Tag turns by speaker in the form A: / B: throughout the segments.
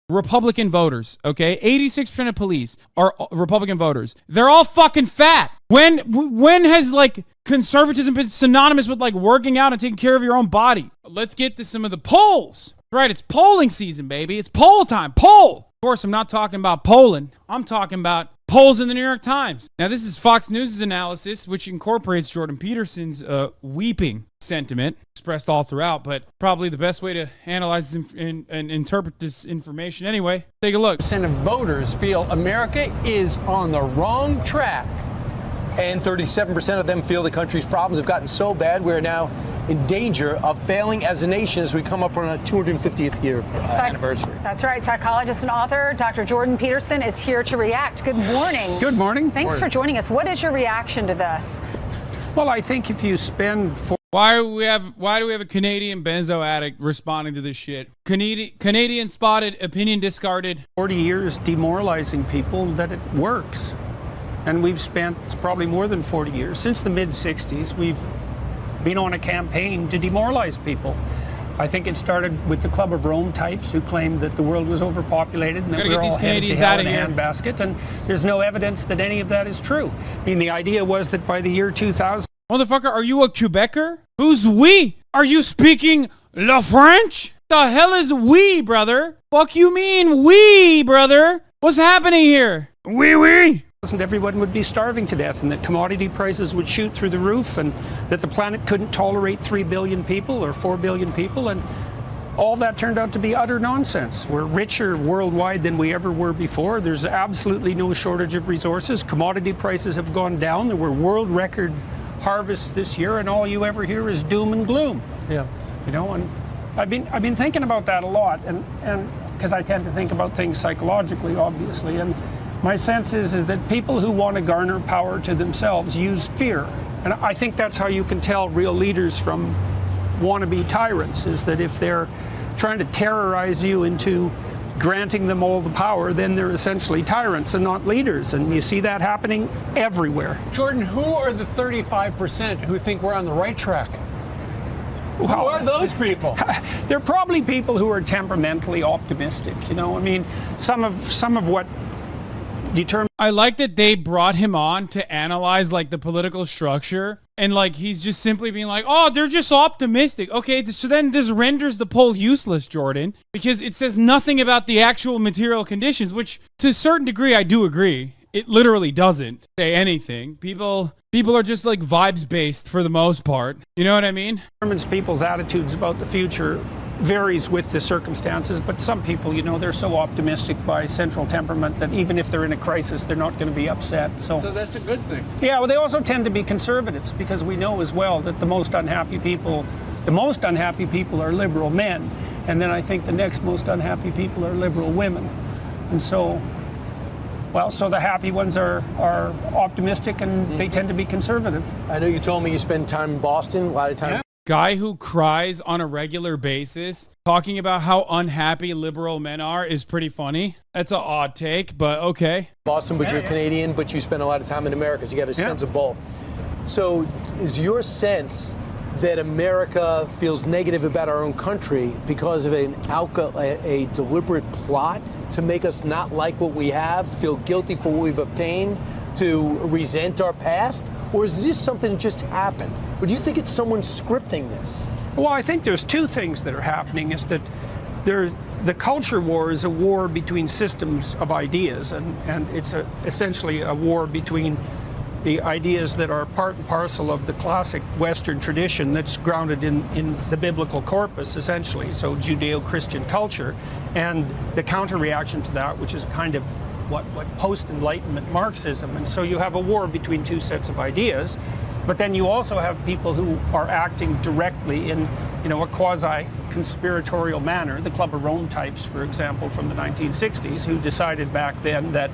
A: Republican voters, okay? 86% of police are Republican voters. They're all fucking fat. When has, like, conservatism been synonymous with, like, working out and taking care of your own body? Let's get to some of the polls. Right, it's polling season, baby. It's poll time. Poll! Of course, I'm not talking about Poland. I'm talking about polls in the New York Times. Now, this is Fox News' analysis, which incorporates Jordan Peterson's weeping sentiment expressed all throughout, but probably the best way to analyze this and interpret this information anyway. Take a look.
B: Percent of voters feel America is on the wrong track.
C: And 37% of them feel the country's problems have gotten so bad we're now in danger of failing as a nation as we come up on our 250th year anniversary.
D: That's right. Psychologist and author Dr. Jordan Peterson is here to react. Good morning.
B: Good morning.
D: Thanks for joining us. What is your reaction to this?
B: Well, I think if you spend...
A: Why do we have a Canadian benzo addict responding to this shit? Canadian spotted, opinion discarded.
B: 40 years demoralizing people, that it works. And we've spent probably more than 40 years. Since the mid-60s, we've been on a campaign to demoralize people. I think it started with the Club of Rome types who claimed that the world was overpopulated and that we were all headed to hell in a handbasket. And there's no evidence that any of that is true. I mean, the idea was that by the year 2000...
A: Motherfucker, are you a Quebecer? Who's we? Are you speaking Le French? The hell is we, brother? Fuck you mean we, brother? What's happening here? Oui.
B: Everyone would be starving to death, and that commodity prices would shoot through the roof, and that the planet couldn't tolerate 3 billion people or 4 billion people, and all that turned out to be utter nonsense. We're richer worldwide than we ever were before. There's absolutely no shortage of resources. Commodity prices have gone down. There were world record harvests this year, and all you ever hear is doom and gloom.
C: Yeah.
B: You know, and I've been thinking about that a lot, and because I tend to think about things psychologically, obviously, and my sense is that people who want to garner power to themselves use fear. And I think that's how you can tell real leaders from wannabe tyrants, is that if they're trying to terrorize you into granting them all the power, then they're essentially tyrants and not leaders. And you see that happening everywhere.
E: Jordan, who are the 35% who think we're on the right track?
B: Well,
E: who are those people?
B: They're probably people who are temperamentally optimistic. You know, I mean, some of what determine.
A: I like that they brought him on to analyze, like, the political structure, and, like, he's just simply being like, oh, they're just optimistic. Okay, so then this renders the poll useless, Jordan, because it says nothing about the actual material conditions, which to a certain degree I do agree. It literally doesn't say anything. People are just, like, vibes based for the most part. You know what I mean?
B: Determines people's attitudes about the future varies with the circumstances, but some people, you know, they're so optimistic by central temperament that even if they're in a crisis, they're not going to be upset. So
E: that's a good thing.
B: Yeah, well, they also tend to be conservatives, because we know as well that the most unhappy people are liberal men, and then I think the next most unhappy people are liberal women. And so, well, so the happy ones are optimistic, and they tend to be conservative.
C: I know you told me you spend time in Boston, a lot of time.
B: Yeah.
A: Guy who cries on a regular basis talking about how unhappy liberal men are is pretty funny. That's an odd take, but okay.
C: Boston, but you're Canadian, but you spend a lot of time in America, so you got a sense of both. So is your sense that America feels negative about our own country because of a deliberate plot to make us not like what we have, feel guilty for what we've obtained, to resent our past? Or is this something that just happened? Or do you think it's someone scripting this?
B: Well, I think there's two things that are happening. Is that the culture war is a war between systems of ideas, and it's essentially a war between the ideas that are part and parcel of the classic Western tradition that's grounded in the biblical corpus, essentially, so Judeo-Christian culture, and the counter-reaction to that, which is kind of what post-Enlightenment Marxism. And so you have a war between two sets of ideas, but then you also have people who are acting directly in, you know, a quasi-conspiratorial manner, the Club of Rome types, for example, from the 1960s, who decided back then that,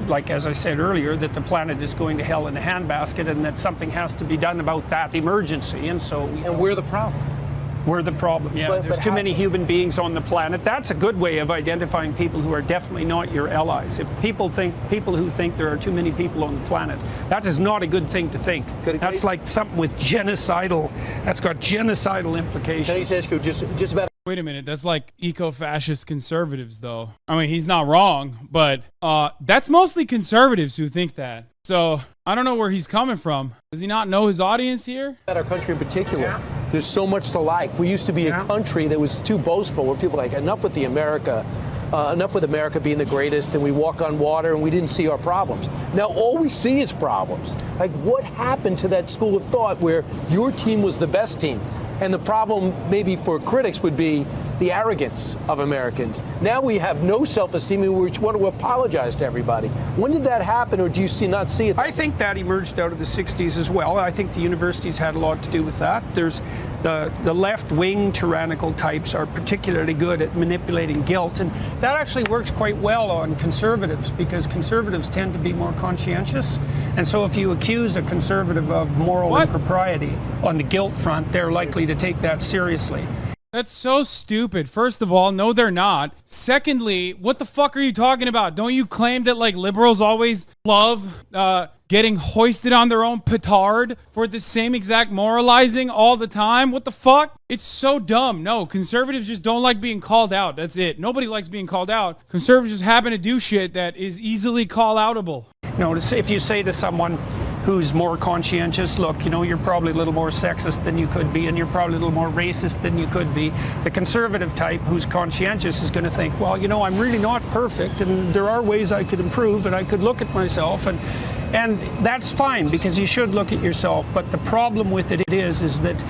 B: like as I said earlier, that the planet is going to hell in a handbasket and that something has to be done about that emergency. And so...
C: And we're the problem.
B: We're the problem, yeah. There's too many human beings on the planet. That's a good way of identifying people who are definitely not your allies. If people who think there are too many people on the planet, that is not a good thing to think. That's like something with that's got genocidal implications.
C: Can I just ask you just about...
A: Wait a minute. That's like eco-fascist conservatives, though. I mean, he's not wrong, but that's mostly conservatives who think that. So I don't know where he's coming from. Does he not know his audience here?
C: Our country in particular, there's so much to like. We used to be a country that was too boastful, where people were like, enough with America being the greatest, and we walk on water and we didn't see our problems. Now all we see is problems. Like, what happened to that school of thought where your team was the best team? And the problem maybe for critics would be the arrogance of Americans. Now we have no self-esteem and we want to apologize to everybody. When did that happen, or do you not see it?
B: I think that emerged out of the 60s as well. I think the universities had a lot to do with that. There's the left-wing tyrannical types are particularly good at manipulating guilt, and that actually works quite well on conservatives, because conservatives tend to be more conscientious. And so if you accuse a conservative of moral impropriety on the guilt front, they're likely to take that seriously.
A: That's so stupid. First of all, no, they're not. Secondly, what the fuck are you talking about? Don't you claim that like liberals always love getting hoisted on their own petard for the same exact moralizing all the time? What the fuck? It's so dumb. No, conservatives just don't like being called out. That's it. Nobody likes being called out. Conservatives just happen to do shit that is easily call-outable.
B: No, if you say to someone who's more conscientious, look, you're probably a little more sexist than you could be, and you're probably a little more racist than you could be. The conservative type who's conscientious is going to think, well, I'm really not perfect, and there are ways I could improve, and I could look at myself, and that's fine, because you should look at yourself. But the problem with it is that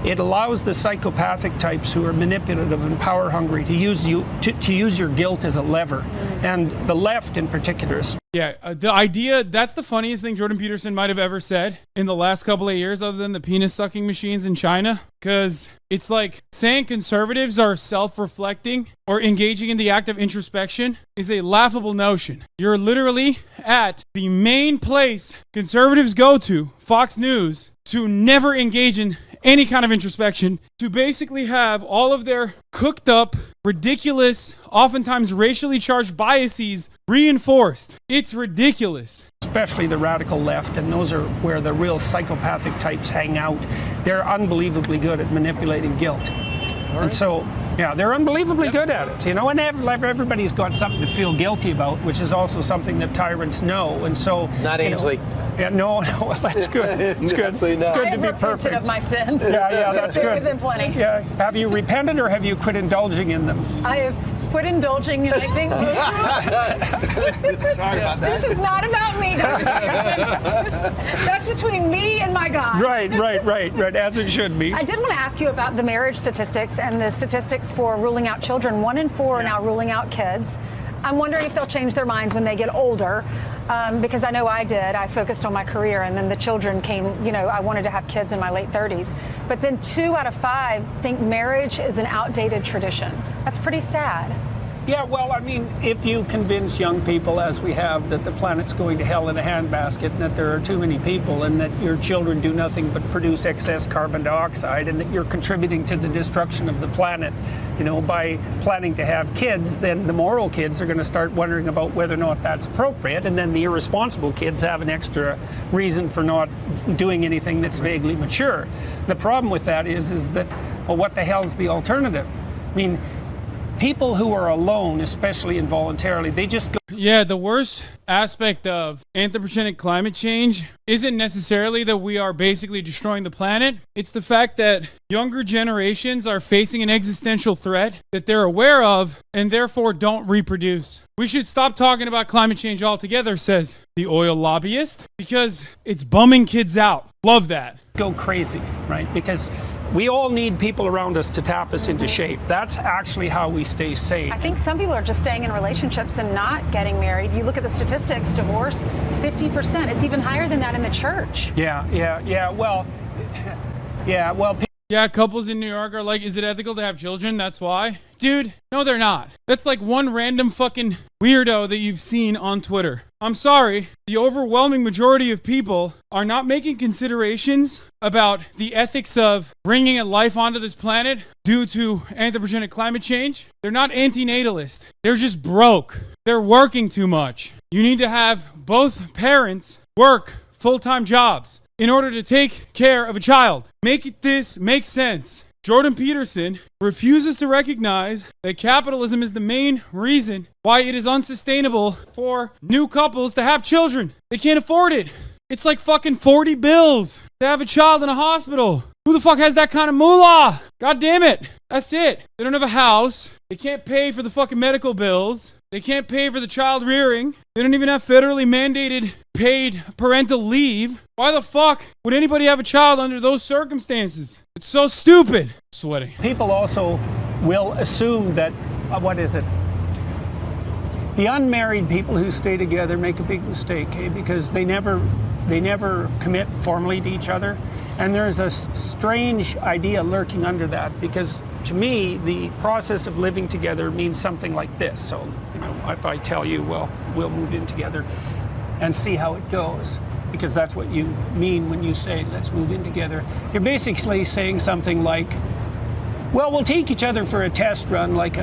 B: it allows the psychopathic types who are manipulative and power hungry to use your guilt as a lever, and the left in particular.
A: Yeah, the idea, that's the funniest thing Jordan Peterson might have ever said in the last couple of years, other than the penis sucking machines in China. Because it's like saying conservatives are self-reflecting or engaging in the act of introspection is a laughable notion. You're literally at the main place conservatives go to, Fox News, to never engage in any kind of introspection, to basically have all of their cooked up, ridiculous, oftentimes racially charged biases reinforced. It's ridiculous.
B: Especially the radical left, and those are where the real psychopathic types hang out. They're unbelievably good at manipulating guilt. And so, they're unbelievably good at it, and everybody's got something to feel guilty about, which is also something that tyrants know. And so,
C: not Ainsley.
B: No, that's good. It's good. It's good to be perfect.
D: Of my sins.
B: Yeah, that's good.
D: There have been plenty.
B: Yeah. Have you repented, or have you quit indulging in them?
D: I have quit indulging, and I think
C: sorry about that.
D: This is not about me, Dr. Peterson. That's between me and my God.
B: Right, as it should be.
D: I did want to ask you about the marriage statistics and the statistics for ruling out children. 1 in 4 are now ruling out kids. I'm wondering if they'll change their minds when they get older, because I know I did. I focused on my career, and then the children came, I wanted to have kids in my late 30s. But then 2 out of 5 think marriage is an outdated tradition. That's pretty sad.
B: Yeah, well, if you convince young people, as we have, that the planet's going to hell in a handbasket, and that there are too many people, and that your children do nothing but produce excess carbon dioxide, and that you're contributing to the destruction of the planet, by planning to have kids, then the moral kids are going to start wondering about whether or not that's appropriate, and then the irresponsible kids have an extra reason for not doing anything that's vaguely mature. The problem with that is that, well, what the hell's the alternative? People who are alone, especially involuntarily, they just go.
A: Yeah, the worst aspect of anthropogenic climate change isn't necessarily that we are basically destroying the planet. It's the fact that younger generations are facing an existential threat that they're aware of and therefore don't reproduce. We should stop talking about climate change altogether, says the oil lobbyist, because it's bumming kids out. Love that.
B: Go crazy, right? Because we all need people around us to tap us into shape. That's actually how we stay sane.
D: I think some people are just staying in relationships and not getting married. You look at the statistics, divorce, it's 50%. It's even higher than that in the church.
A: Yeah, couples in New York are like, is it ethical to have children? That's why. Dude, no, they're not. That's like one random fucking weirdo that you've seen on Twitter. I'm sorry, the overwhelming majority of people are not making considerations about the ethics of bringing a life onto this planet due to anthropogenic climate change. They're not antinatalist. They're just broke. They're working too much. You need to have both parents work full-time jobs in order to take care of a child. Make this make sense. Jordan Peterson refuses to recognize that capitalism is the main reason why it is unsustainable for new couples to have children. They can't afford it. It's like fucking 40 bills to have a child in a hospital. Who the fuck has that kind of moolah? God damn it. That's it. They don't have a house. They can't pay for the fucking medical bills. They can't pay for the child rearing. They don't even have federally mandated paid parental leave. Why the fuck would anybody have a child under those circumstances? It's so stupid. Sweating.
B: People also will assume that, the unmarried people who stay together make a big mistake, because they never commit formally to each other. And there's a strange idea lurking under that, because to me, the process of living together means something like this. So, if I tell you, well, we'll move in together and see how it goes, because that's what you mean when you say, let's move in together. You're basically saying something like, well, we'll take each other for a test run like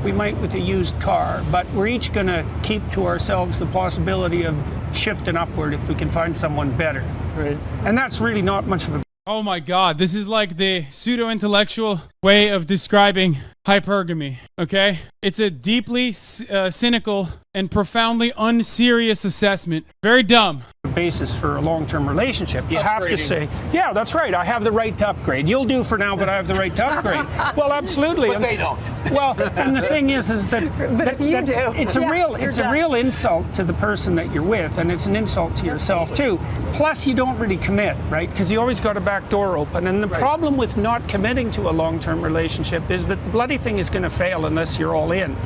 B: we might with a used car, but we're each going to keep to ourselves the possibility of shifting upward if we can find someone better.
C: Right.
B: And that's really not much of a...
A: Oh my God, this is like the pseudo-intellectual way of describing hypergamy, okay? It's a deeply cynical and profoundly unserious assessment. Very dumb.
B: basis for a long-term relationship. You have to say, yeah, that's right, I have the right to upgrade. You'll do for now, but I have the right to upgrade. Well, absolutely.
C: But they don't.
B: Well, and the thing is that,
D: But if you do,
B: it's a real insult to the person that you're with, and it's an insult to yourself too. Plus, you don't really commit, right? Because you always got a back door open. And the problem with not committing to a long-term relationship is that the bloody thing is going to fail unless you're all in.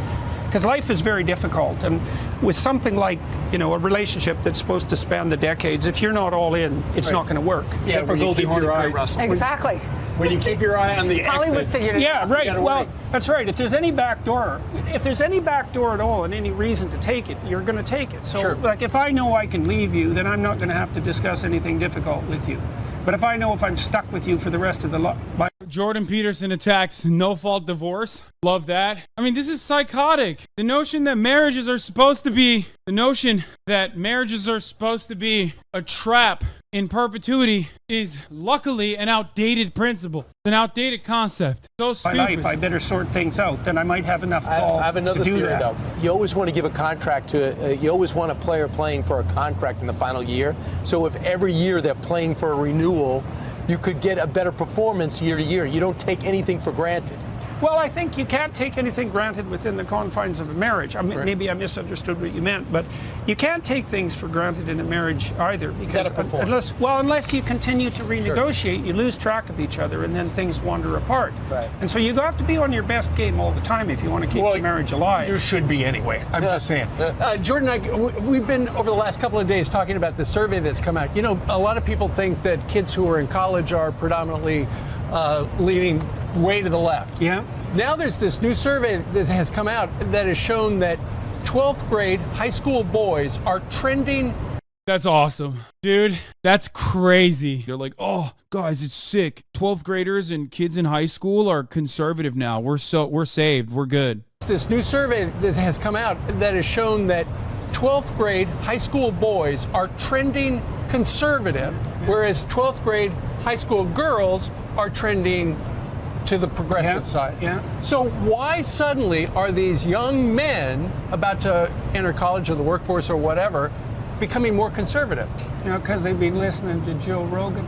B: Because life is very difficult, and with something like, a relationship that's supposed to span the decades, if you're not all in, it's not going to work.
C: Except for Goldie Hawn and Kurt Russell.
D: Exactly.
C: When you keep your eye on the
D: Hollywood
C: exit.
D: figured it
B: Yeah,
D: out.
B: right. Well, that's right. If there's any back door at all and any reason to take it, you're going to take it. So, like, if I know I can leave you, then I'm not going to have to discuss anything difficult with you. But if I know if I'm stuck with you for the rest of my
A: Jordan Peterson attacks no-fault divorce. Love that. I mean, this is psychotic. The notion that marriages are supposed to be a trap in perpetuity is luckily an outdated principle. It's an outdated concept. So stupid.
B: life, I better sort things out. Then I might have enough gall
C: I have another
B: to do
C: theory,
B: that.
C: though. You always want to give a contract to, you always want a player playing for a contract in the final year. So if every year they're playing for a renewal, you could get a better performance year to year. You don't take anything for granted.
B: Well, I think you can't take anything granted within the confines of a marriage. I mean, maybe I misunderstood what you meant, but you can't take things for granted in a marriage either, because unless you continue to renegotiate, you lose track of each other, and then things wander apart.
C: Right.
B: And so you have to be on your best game all the time if you want to keep the marriage alive.
E: You should be anyway. I'm just saying. Jordan, we've been over the last couple of days talking about the survey that's come out. A lot of people think that kids who are in college are predominantly leaning way to the left.
B: Yeah.
E: Now there's this new survey that has come out that has shown that 12th grade high school boys are trending.
A: That's awesome. Dude, that's crazy. They're like, oh, guys, it's sick. 12th graders and kids in high school are conservative now. We're saved. We're good.
E: This new survey that has come out that has shown that 12th grade high school boys are trending conservative, whereas 12th grade high school girls are trending to the progressive side.
B: Yeah.
E: So why suddenly are these young men about to enter college or the workforce or whatever becoming more conservative?
B: Because they've been listening to Joe Rogan.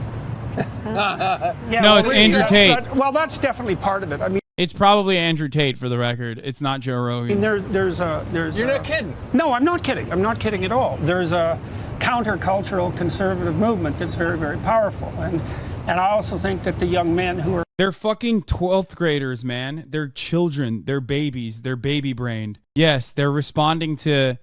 A: No, it's Andrew Tate.
B: Well, that's definitely part of it. I mean,
A: It's probably Andrew Tate, for the record. It's not Joe Rogan.
B: You're
E: not kidding.
B: No, I'm not kidding. I'm not kidding at all. There's a countercultural conservative movement that's very, very powerful. And I also think that the young men who are...
A: They're fucking 12th graders, man. They're children. They're babies. They're baby-brained. Yes, they're responding to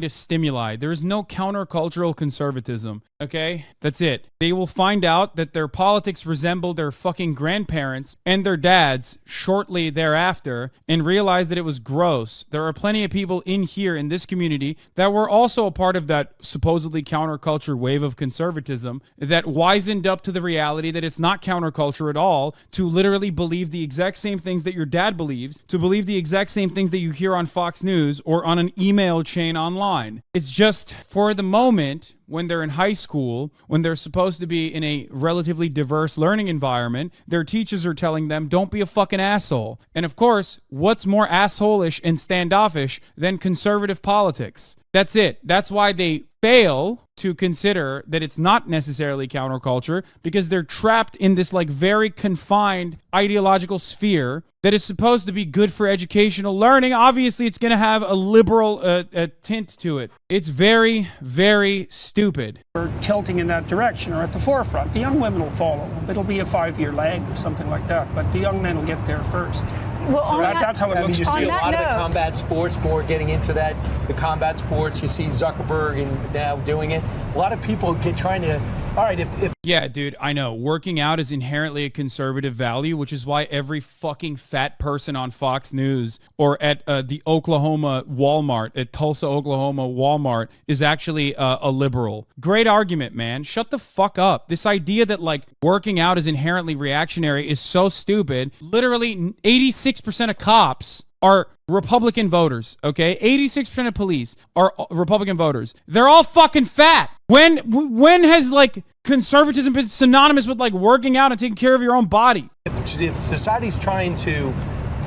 A: stimuli. There is no countercultural conservatism, okay? That's it. They will find out that their politics resemble their fucking grandparents and their dads shortly thereafter and realize that it was gross. There are plenty of people in here in this community that were also a part of that supposedly counterculture wave of conservatism that wisened up to the reality that it's not counterculture at all to literally believe the exact same things that your dad believes, to believe the exact same things that you hear on Fox News or on an email chain chain online. It's just for the moment when they're in high school, when they're supposed to be in a relatively diverse learning environment, their teachers are telling them, don't be a fucking asshole. And of course, what's more asshole-ish and standoffish than conservative politics? That's it. That's why they fail to consider that it's not necessarily counterculture, because they're trapped in this like very confined ideological sphere that is supposed to be good for educational learning. Obviously, it's going to have a liberal tint to it. It's very, very stupid.
B: We're tilting in that direction or at the forefront. The young women will follow. It'll be a 5-year lag or something like that, but the young men will get there first.
D: Well,
B: So that's how it
C: I mean,
B: looks.
C: you see
D: On
C: a
D: that
C: lot of the
D: note-
C: combat sports more getting into that. The combat sports, you see Zuckerberg and now doing it. A lot of people trying to. All right, if
A: Yeah, dude, I know. Working out is inherently a conservative value, which is why every fucking fat person on Fox News or at the Oklahoma Walmart, at Tulsa, Oklahoma Walmart, is actually a liberal. Great argument, man. Shut the fuck up. This idea that, like, working out is inherently reactionary is so stupid. Literally, 86% of cops are Republican voters, okay? 86% of police are Republican voters. They're all fucking fat. When has, like, conservatism been synonymous with, like, working out and taking care of your own body?
C: if society's trying to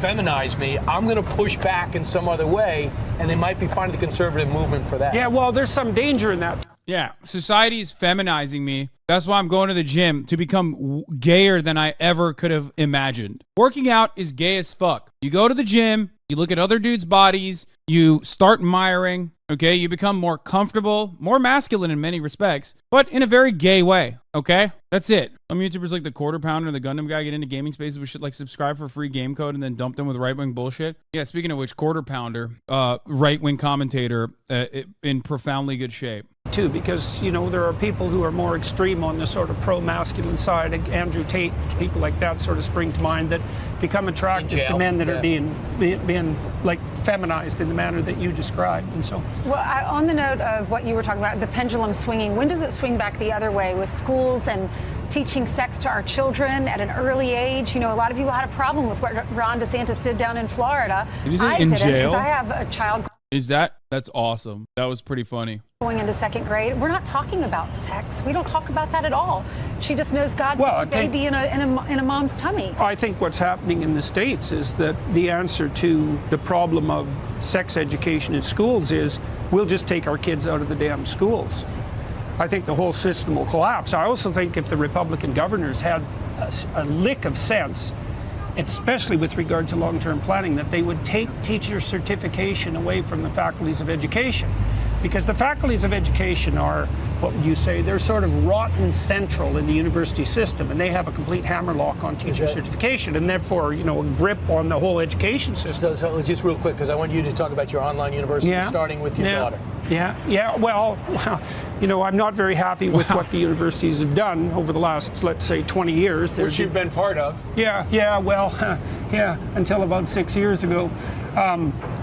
C: feminize me, I'm going to push back in some other way, and they might be finding the conservative movement for that.
B: Yeah, well, there's some danger in that.
A: Yeah, society is feminizing me. That's why I'm going to the gym, to become gayer than I ever could have imagined. Working out is gay as fuck. You go to the gym, you look at other dudes' bodies, you start admiring, okay? You become more comfortable, more masculine in many respects, but in a very gay way, okay? That's it. Some YouTubers like the Quarter Pounder and the Gundam Guy get into gaming spaces with shit like subscribe for free game code and then dump them with right-wing bullshit. Yeah, speaking of which, Quarter Pounder, right-wing commentator, in profoundly good shape.
B: Too, because there are people who are more extreme on the sort of pro-masculine side. Like Andrew Tate, people like that sort of spring to mind, that become attractive to men that are being like feminized in the manner that you described. And so,
D: Well, on the note of what you were talking about, the pendulum swinging, when does it swing back the other way with schools and teaching sex to our children at an early age? A lot of people had a problem with what Ron DeSantis did down in Florida.
A: Did you say
D: I
A: in
D: didn't,
A: jail?
D: because I have a child
A: That's awesome. That was pretty funny.
D: going into second grade. We're not talking about sex. We don't talk about that at all. She just knows God
B: Well,
D: puts a baby in a mom's tummy.
B: I think what's happening in the States is that the answer to the problem of sex education in schools is we'll just take our kids out of the damn schools. I think the whole system will collapse. I also think if the Republican governors had a lick of sense, especially with regard to long-term planning, that they would take teacher certification away from the faculties of education. Because the faculties of education are, what would you say, they're sort of rotten central in the university system, and they have a complete hammerlock on teacher certification, and therefore, a grip on the whole education system.
C: So just real quick, because I want you to talk about your online university, starting with your daughter.
B: Yeah. Well, I'm not very happy with what the universities have done over the last, let's say, 20 years.
E: Which you've been part of.
B: Yeah, until about 6 years ago.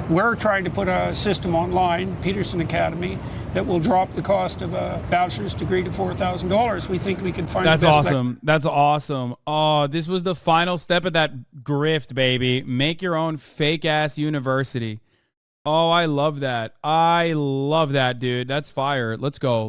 B: We're trying to put a system online, Peterson Academy, that will drop the cost of a bachelor's degree to $4,000. We think we can find
A: That's
B: the best
A: awesome. That's awesome. Oh, this was the final step of that grift, baby. Make your own fake-ass university. Oh, I love that. I love that, dude. That's fire. Let's go.